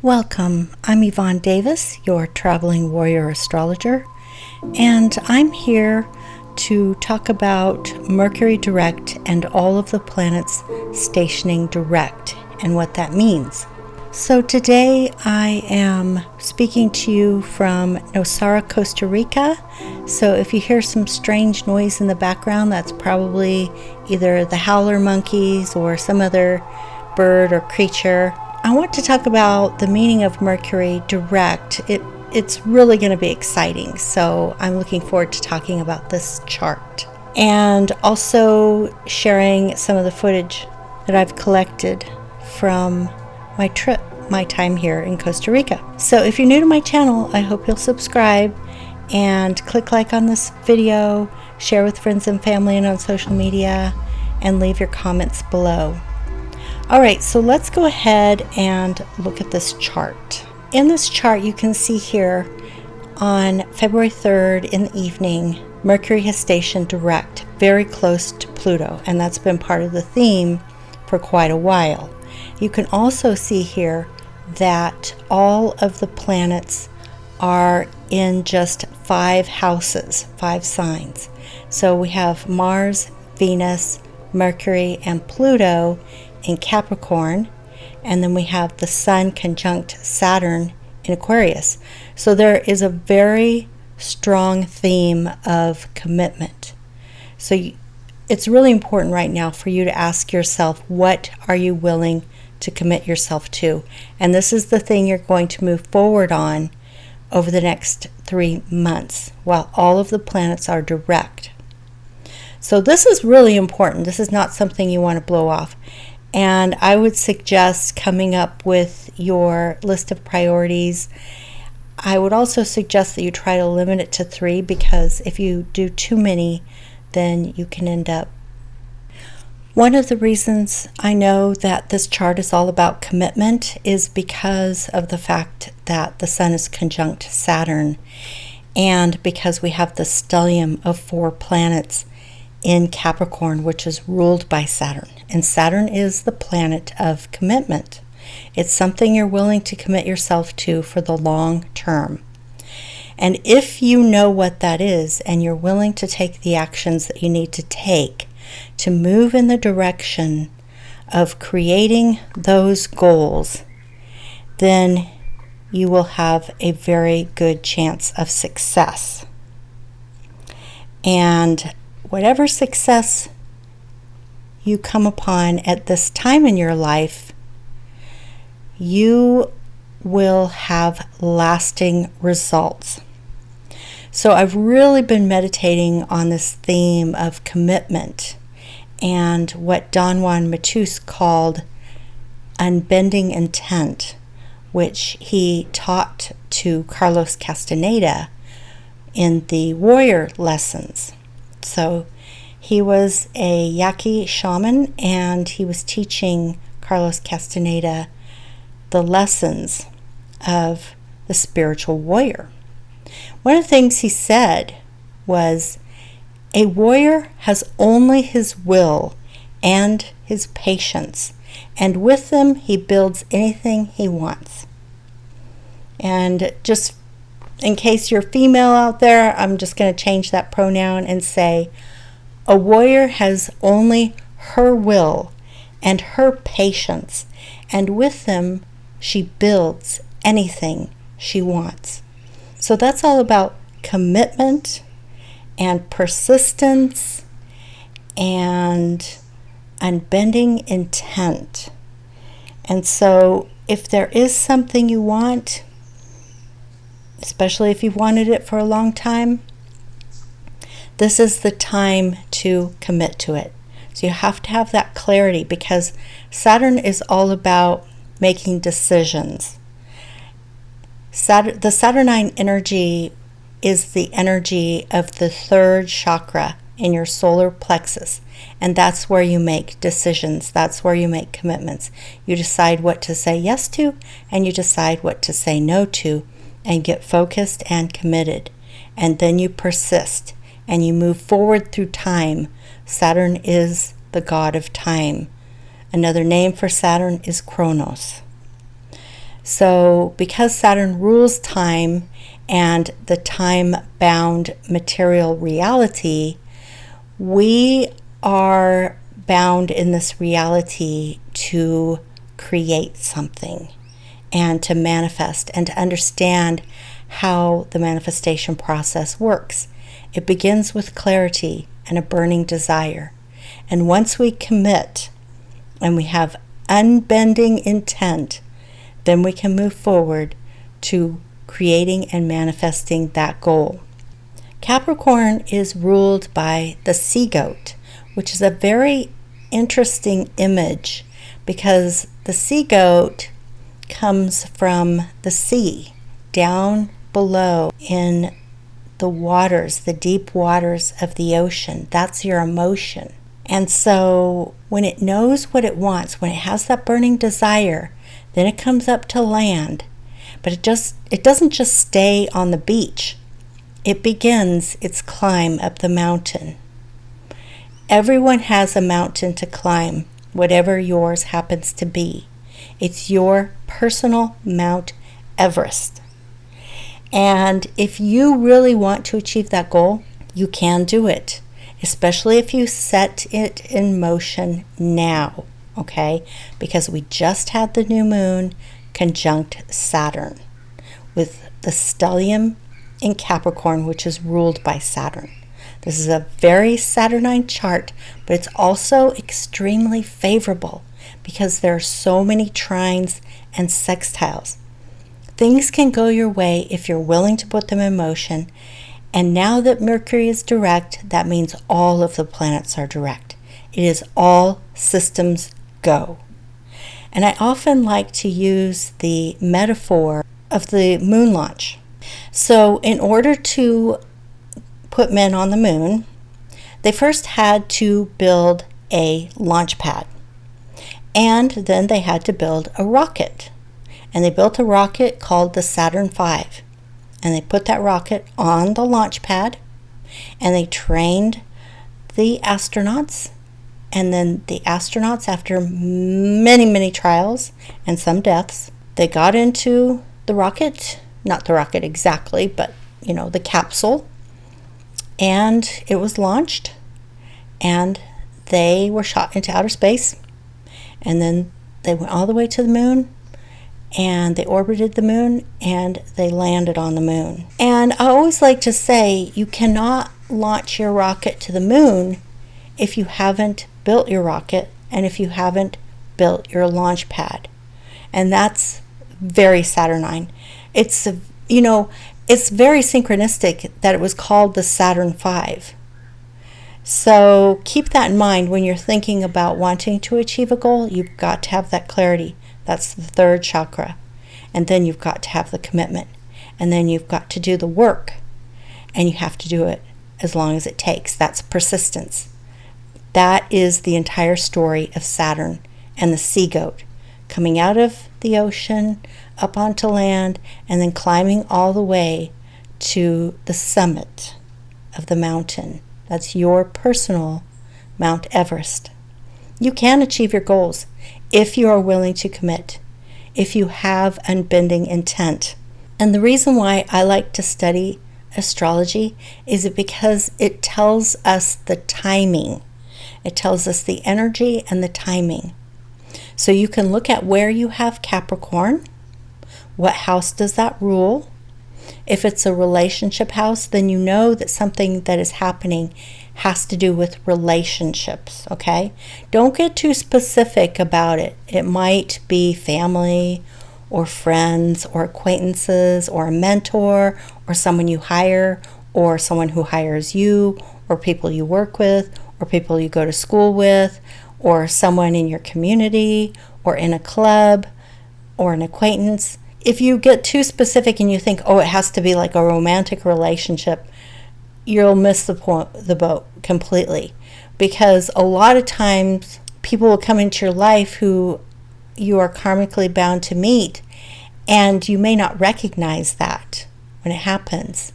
Welcome. I'm Yvonne Davis, your traveling warrior astrologer, and I'm here to talk about Mercury direct and all of the planets stationing direct and what that means. So today I am speaking to you from Nosara, Costa Rica. So if you hear some strange noise in the background, that's probably either the howler monkeys or some other bird or creature. I want to talk about the meaning of Mercury direct. It's really going to be exciting, so I'm looking forward to talking about this chart and also sharing some of the footage that I've collected from my trip, my time here in Costa Rica. So if you're new to my channel, I hope you'll subscribe and click like on this video, share with friends and family and on social media, and leave your comments below. Alright, so let's go ahead and look at this chart. In this chart, you can see here on February 3rd in the evening, Mercury has stationed direct, very close to Pluto, and that's been part of the theme for quite a while. You can also see here that all of the planets are in just 5 houses, 5 signs. So we have Mars, Venus, Mercury, and Pluto in Capricorn, and then we have the Sun conjunct Saturn in Aquarius. So there is a very strong theme of commitment. So it's really important right now for you to ask yourself, what are you willing to commit yourself to? And this is the thing you're going to move forward on over the next 3 months while all of the planets are direct. So this is really important. This is not something you want to blow off. And I would suggest coming up with your list of priorities. I would also suggest that you try to limit it to 3, because if you do too many, then you can end up. One of the reasons I know that this chart is all about commitment is because of the fact that the Sun is conjunct Saturn, and because we have the stellium of 4 planets in Capricorn, which is ruled by Saturn. And Saturn is the planet of commitment. It's something you're willing to commit yourself to for the long term. And if you know what that is and you're willing to take the actions that you need to take to move in the direction of creating those goals, then you will have a very good chance of success. And whatever success you come upon at this time in your life, you will have lasting results. So I've really been meditating on this theme of commitment and what Don Juan Matus called Unbending Intent, which he taught to Carlos Castaneda in the warrior lessons. So he was a Yaqui shaman, and he was teaching Carlos Castaneda the lessons of the spiritual warrior. One of the things he said was, a warrior has only his will and his patience, and with them he builds anything he wants. And just in case you're female out there, I'm just going to change that pronoun and say, a warrior has only her will and her patience, and with them she builds anything she wants. So that's all about commitment and persistence and unbending intent. And so if there is something you want, especially if you've wanted it for a long time, this is the time to commit to it. So you have to have that clarity, because Saturn is all about making decisions. The Saturnine energy is the energy of the 3rd chakra in your solar plexus, and that's where you make decisions. That's where you make commitments. You decide what to say yes to, and you decide what to say no to, and get focused and committed. And then you persist and you move forward through time. Saturn is the god of time. Another name for Saturn is Kronos. So because Saturn rules time and the time-bound material reality, we are bound in this reality to create something and to manifest and to understand how the manifestation process works. It begins with clarity and a burning desire. And once we commit and we have unbending intent, then we can move forward to creating and manifesting that goal. Capricorn is ruled by the sea goat, which is a very interesting image because the sea goat comes from the sea, down below in the waters, the deep waters of the ocean. That's your emotion. And so when it knows what it wants, when it has that burning desire, then it comes up to land. But it doesn't just stay on the beach. It begins its climb up the mountain. Everyone has a mountain to climb, whatever yours happens to be. It's your personal Mount Everest. And if you really want to achieve that goal, you can do it, especially if you set it in motion now, okay? Because we just had the new moon conjunct Saturn with the stellium in Capricorn, which is ruled by Saturn. This is a very Saturnine chart, but it's also extremely favorable because there are so many trines and sextiles. Things can go your way if you're willing to put them in motion. And now that Mercury is direct, that means all of the planets are direct. It is all systems go. And I often like to use the metaphor of the moon launch. So in order to put men on the moon, they first had to build a launch pad. And then they had to build a rocket. And they built a rocket called the Saturn V. And they put that rocket on the launch pad. And they trained the astronauts. And then the astronauts, after many, many trials and some deaths, they got into the rocket. Not the rocket exactly, but, the capsule. And it was launched. And they were shot into outer space. And then they went all the way to the moon. And they orbited the moon, and they landed on the moon. And I always like to say, you cannot launch your rocket to the moon if you haven't built your rocket and if you haven't built your launch pad. And that's very Saturnine. It's very synchronistic that it was called the Saturn V. So keep that in mind when you're thinking about wanting to achieve a goal. You've got to have that clarity. That's the third chakra. And then you've got to have the commitment. And then you've got to do the work. And you have to do it as long as it takes. That's persistence. That is the entire story of Saturn and the sea goat. Coming out of the ocean, up onto land, and then climbing all the way to the summit of the mountain. That's your personal Mount Everest. You can achieve your goals if you are willing to commit, if you have unbending intent. And the reason why I like to study astrology is because it tells us the timing. It tells us the energy and the timing. So you can look at where you have Capricorn. What house does that rule? If it's a relationship house, then you know that something that is happening has to do with relationships, okay? Don't get too specific about it. It might be family or friends or acquaintances or a mentor or someone you hire or someone who hires you or people you work with or people you go to school with or someone in your community or in a club or an acquaintance. If you get too specific and you think, it has to be like a romantic relationship, you'll miss the boat completely. Because a lot of times people will come into your life who you are karmically bound to meet, and you may not recognize that when it happens.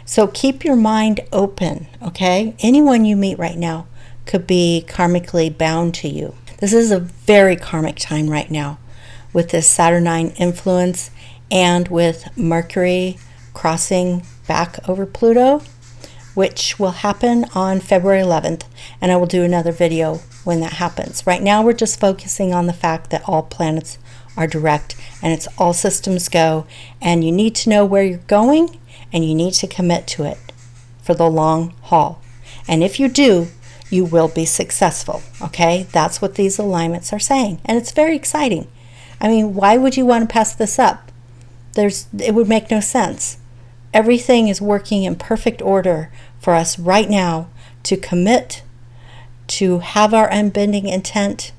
So keep your mind open, okay? Anyone you meet right now could be karmically bound to you. This is a very karmic time right now. with this Saturnine influence and with Mercury crossing back over Pluto, which will happen on February 11th, and I will do another video when that happens. Right now we're just focusing on the fact that all planets are direct and it's all systems go, and you need to know where you're going and you need to commit to it for the long haul. And if you do, you will be successful, okay? That's what these alignments are saying, and it's very exciting. I mean, why would you want to pass this up? It would make no sense. Everything is working in perfect order for us right now to commit, to have our unbending intent,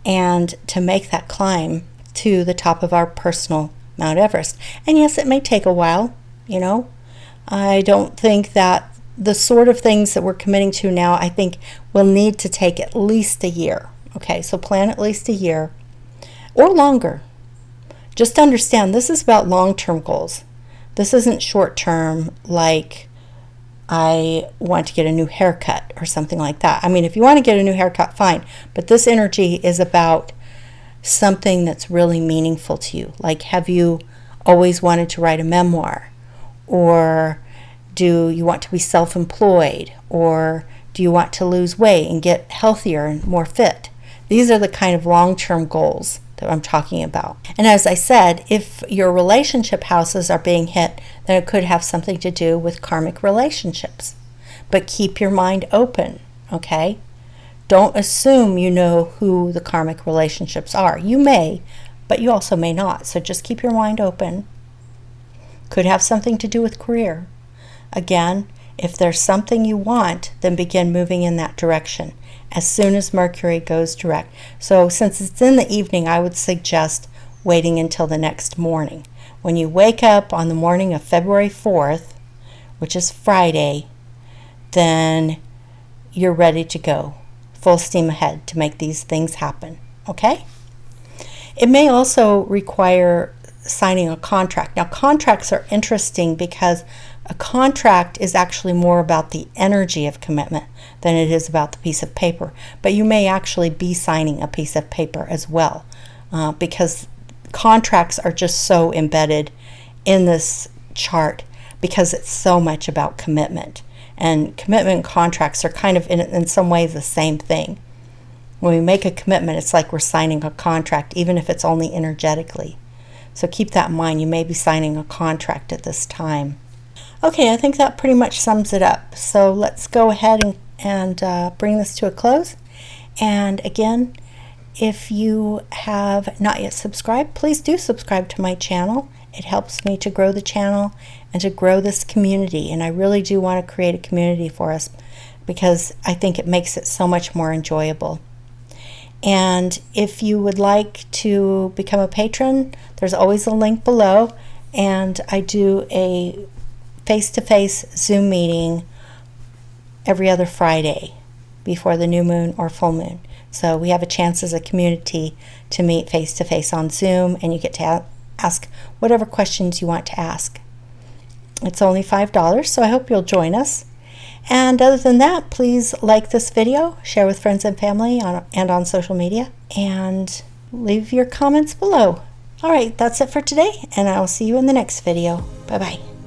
and to make that climb to the top of our personal Mount Everest. And yes, it may take a while, you know. I don't think that the sort of things that we're committing to now, I think will need to take at least a year. Okay, so plan at least a year or longer. Just understand this is about long-term goals. This isn't short-term, like I want to get a new haircut or something like that. I mean, if you want to get a new haircut, fine. But this energy is about something that's really meaningful to you. Like, have you always wanted to write a memoir? Or do you want to be self-employed? Or do you want to lose weight and get healthier and more fit? These are the kind of long-term goals that I'm talking about. And as I said, if your relationship houses are being hit, then it could have something to do with karmic relationships. But keep your mind open, okay? Don't assume you know who the karmic relationships are. You may, but you also may not. So just keep your mind open. Could have something to do with career. Again, if there's something you want, then begin moving in that direction as soon as Mercury goes direct. So since it's in the evening, I would suggest waiting until the next morning. When you wake up on the morning of February 4th, which is Friday, then you're ready to go. Full steam ahead to make these things happen. Okay? It may also require signing a contract. Now, contracts are interesting because a contract is actually more about the energy of commitment than it is about the piece of paper. But you may actually be signing a piece of paper as well, because contracts are just so embedded in this chart because it's so much about commitment. And commitment and contracts are kind of in some ways the same thing. When we make a commitment, it's like we're signing a contract, even if it's only energetically. So keep that in mind. You may be signing a contract at this time. Okay, I think that pretty much sums it up. So let's go ahead and bring this to a close. And again, if you have not yet subscribed, please do subscribe to my channel. It helps me to grow the channel and to grow this community. And I really do want to create a community for us because I think it makes it so much more enjoyable. And if you would like to become a patron, there's always a link below. And I do a face-to-face Zoom meeting every other Friday before the new moon or full moon. So we have a chance as a community to meet face-to-face on Zoom, and you get to ask whatever questions you want to ask. It's only $5, so I hope you'll join us. And other than that, please like this video, share with friends and family and on social media, and leave your comments below. All right, that's it for today, and I'll see you in the next video. Bye-bye.